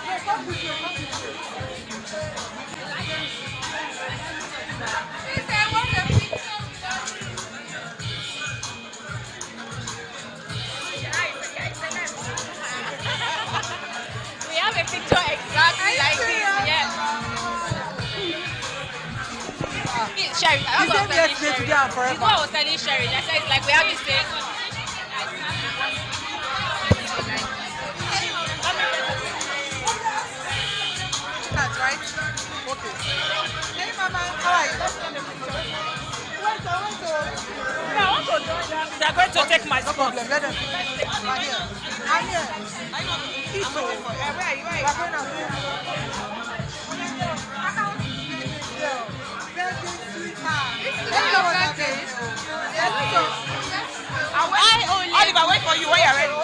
No, come with you. Come with you. We have a picture exactly like this. Yeah. Sherry, that's what I was telling Sherry. It's what I was telling Sherry. I said it's like we have the same. That's right. Okay. Hey, Mama, how are you? Wait, I want to join them. They're going to take my no problem. Let them. I'm here. I'm here. Iso. Where are you? We're going out. Oliver, wait for you when you're ready.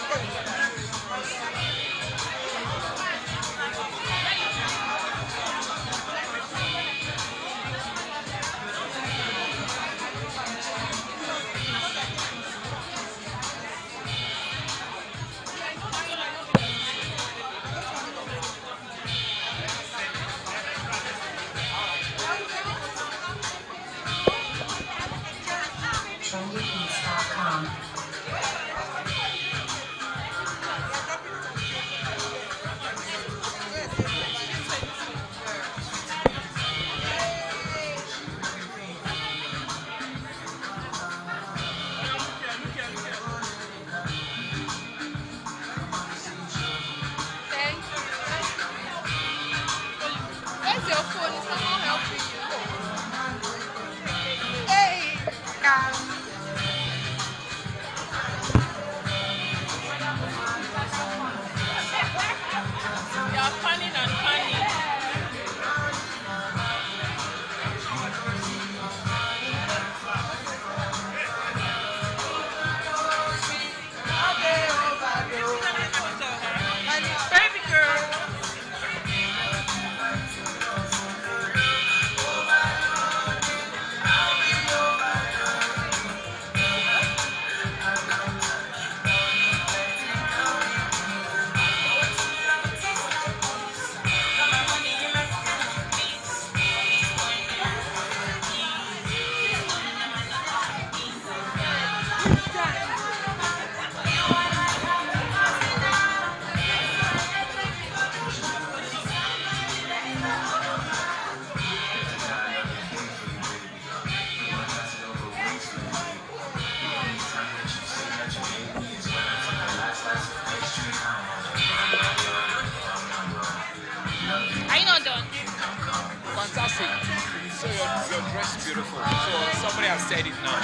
said it now.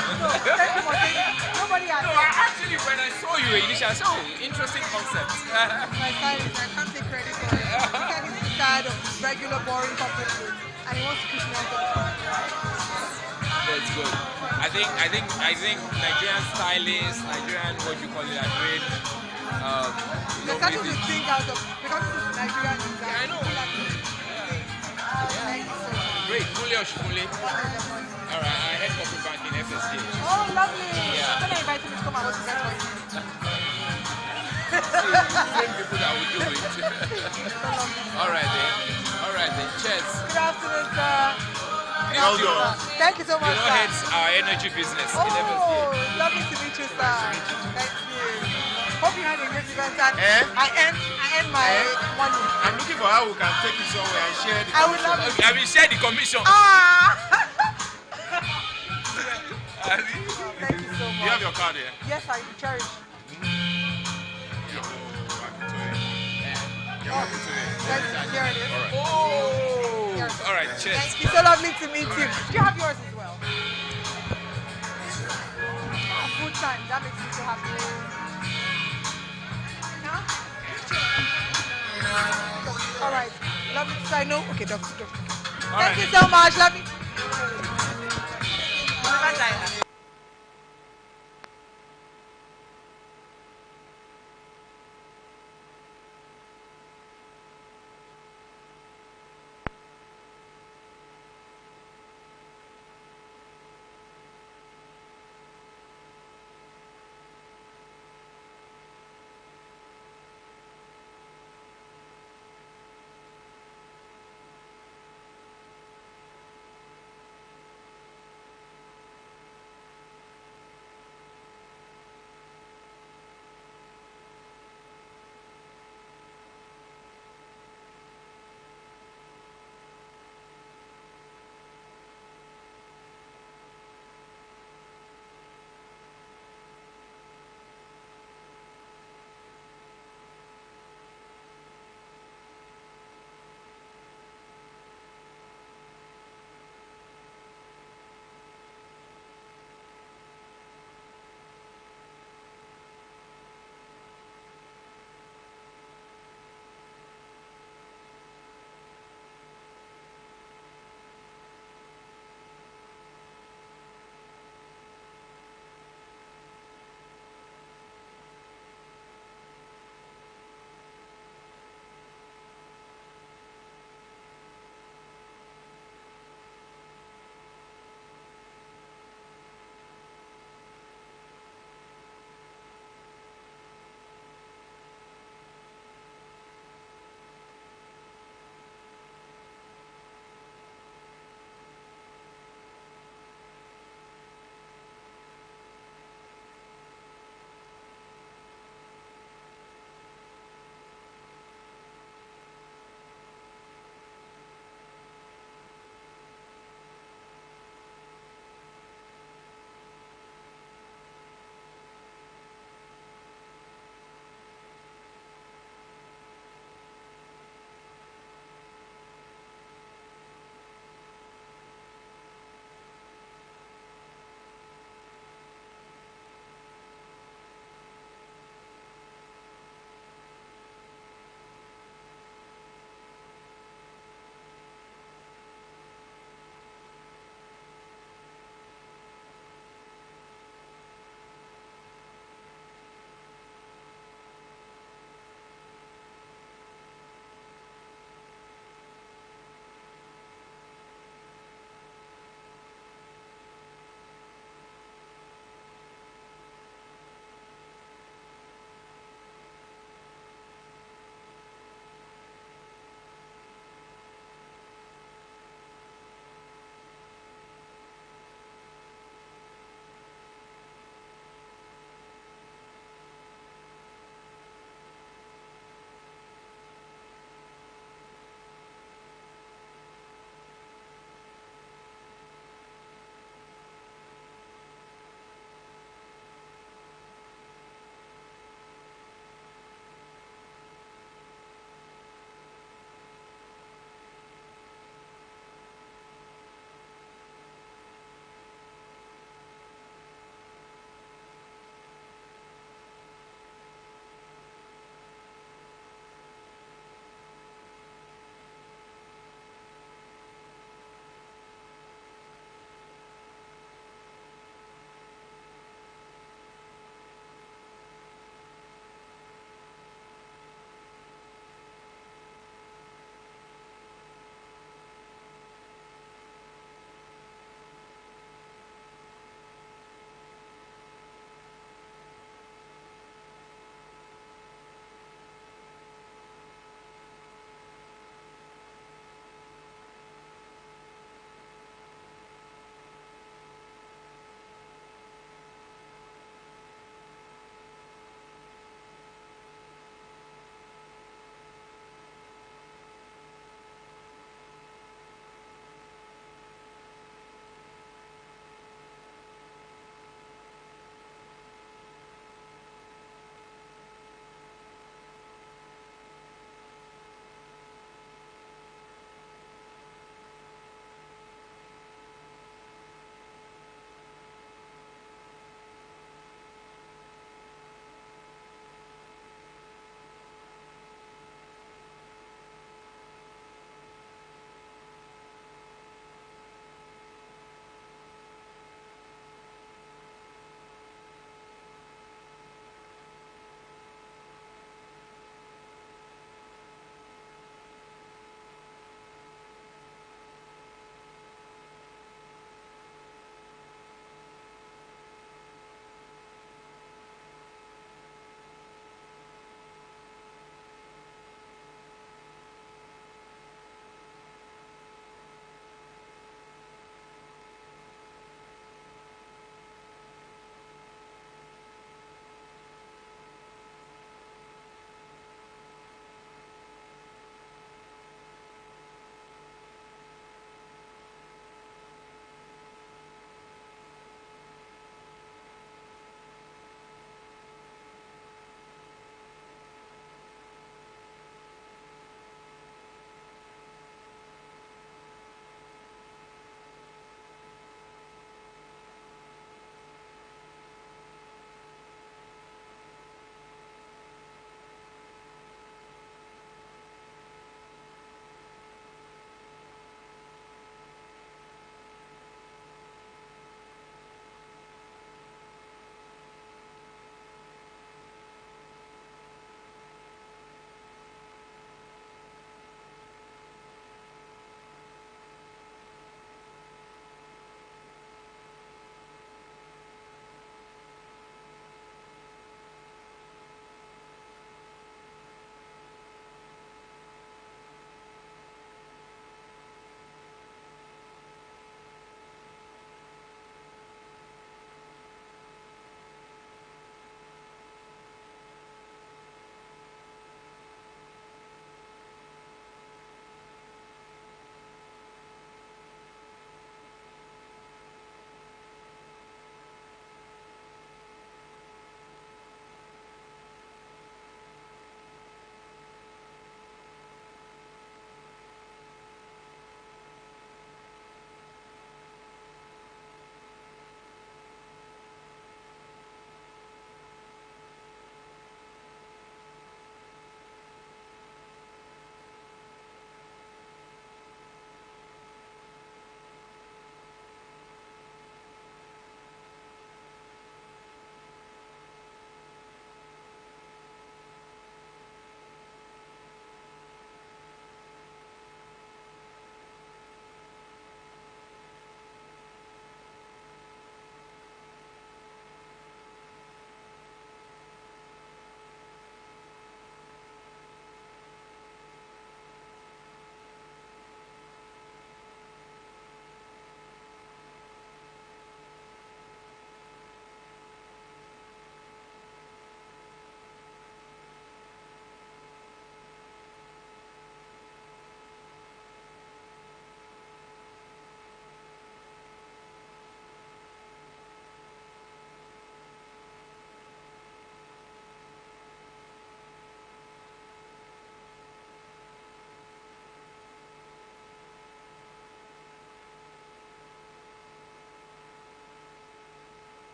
Nobody has No, actually, when I saw you initially, I said, oh, interesting concept. My stylist, I can't take credit for it. He said he's tired of regular boring corporate clothes and he wants to push me out of it. That's good. I think Nigerian stylists, Nigerian what you call it, are great. They're starting to think out of because this is Nigerian design. Yeah, I know. Thank you so much. Great, Kule Oshikule. All right, I head corporate bank in FSA. Oh, lovely. Yeah. When I invited me to come, I was there for you. Same people that will do it. All right then. Cheers. Good afternoon, sir. Well done. Thank you so much, You know, sir. heads our energy business in Oh, FSA. lovely to meet you, sir. Thank you. Hope you had a great event and I earned my money. I'm looking for how we can take you somewhere and share the I would commission. love it. I will share the commission. Thank you so much. You have your card here? Yes, I cherish. Here it is. Oh, all right, cheers. Thank you. So lovely to meet you. Do you have yours as well? Food time. That makes me so happy. All right. Lovely. So I know. Okay, doctor. Thank you so much. Love you.